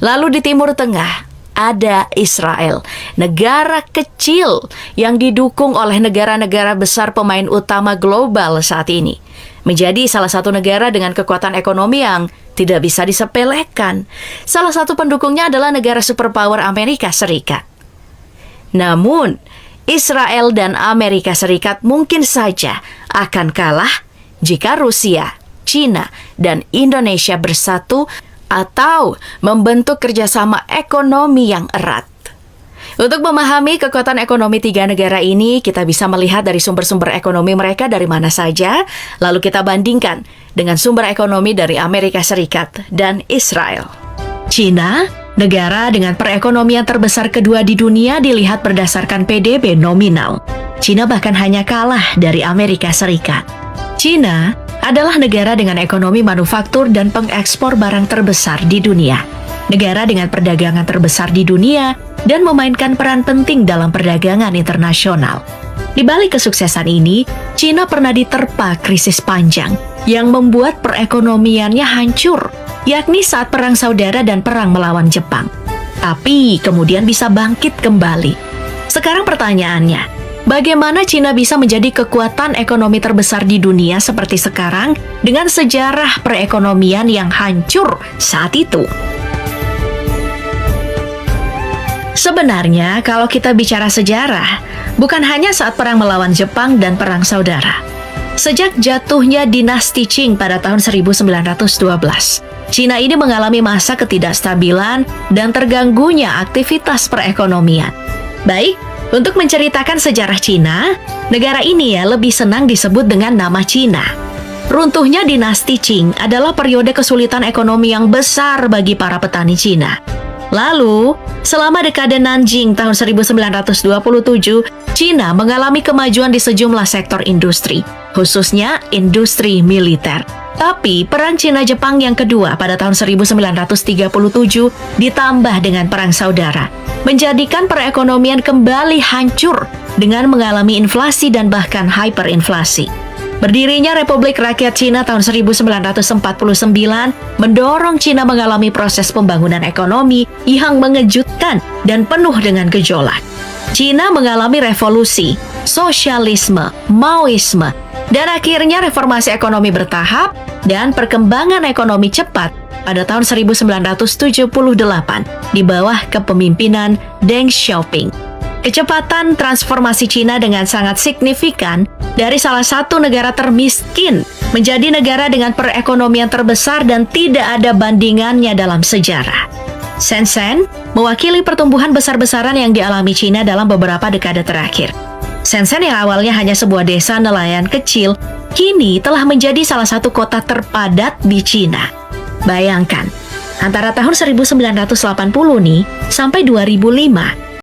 Lalu di Timur Tengah ada Israel, negara kecil yang didukung oleh negara-negara besar pemain utama global saat ini. Menjadi salah satu negara dengan kekuatan ekonomi yang tidak bisa disepelekan. Salah satu pendukungnya adalah negara superpower Amerika Serikat. Namun, Israel dan Amerika Serikat mungkin saja akan kalah jika Rusia, China, dan Indonesia bersatu atau membentuk kerjasama ekonomi yang erat. Untuk memahami kekuatan ekonomi tiga negara ini, kita bisa melihat dari sumber-sumber ekonomi mereka dari mana saja, lalu kita bandingkan dengan sumber ekonomi dari Amerika Serikat dan Israel. China, negara dengan perekonomian terbesar kedua di dunia dilihat berdasarkan PDB nominal. China bahkan hanya kalah dari Amerika Serikat. China adalah negara dengan ekonomi manufaktur dan pengekspor barang terbesar di dunia. Negara dengan perdagangan terbesar di dunia dan memainkan peran penting dalam perdagangan internasional. Di balik kesuksesan ini, China pernah diterpa krisis panjang yang membuat perekonomiannya hancur, yakni saat Perang Saudara dan Perang melawan Jepang. Tapi kemudian bisa bangkit kembali. Sekarang pertanyaannya, bagaimana China bisa menjadi kekuatan ekonomi terbesar di dunia seperti sekarang dengan sejarah perekonomian yang hancur saat itu? Sebenarnya, kalau kita bicara sejarah, bukan hanya saat perang melawan Jepang dan perang saudara. Sejak jatuhnya dinasti Qing pada tahun 1912, China ini mengalami masa ketidakstabilan dan terganggunya aktivitas perekonomian. Baik, untuk menceritakan sejarah China, negara ini lebih senang disebut dengan nama China. Runtuhnya dinasti Qing adalah periode kesulitan ekonomi yang besar bagi para petani China. Lalu, selama dekade Nanjing tahun 1927, China mengalami kemajuan di sejumlah sektor industri, khususnya industri militer. Tapi, perang Cina-Jepang yang kedua pada tahun 1937 ditambah dengan perang saudara, menjadikan perekonomian kembali hancur dengan mengalami inflasi dan bahkan hyperinflasi. Berdirinya Republik Rakyat Cina tahun 1949 mendorong Cina mengalami proses pembangunan ekonomi yang mengejutkan dan penuh dengan gejolak. Cina mengalami revolusi, sosialisme, Maoisme, dan akhirnya reformasi ekonomi bertahap dan perkembangan ekonomi cepat pada tahun 1978 di bawah kepemimpinan Deng Xiaoping. Kecepatan transformasi Cina dengan sangat signifikan dari salah satu negara termiskin menjadi negara dengan perekonomian terbesar dan tidak ada bandingannya dalam sejarah. Shenzhen mewakili pertumbuhan besar-besaran yang dialami Cina dalam beberapa dekade terakhir. Shenzhen yang awalnya hanya sebuah desa nelayan kecil, kini telah menjadi salah satu kota terpadat di Cina. Bayangkan, antara tahun 1980 sampai 2005,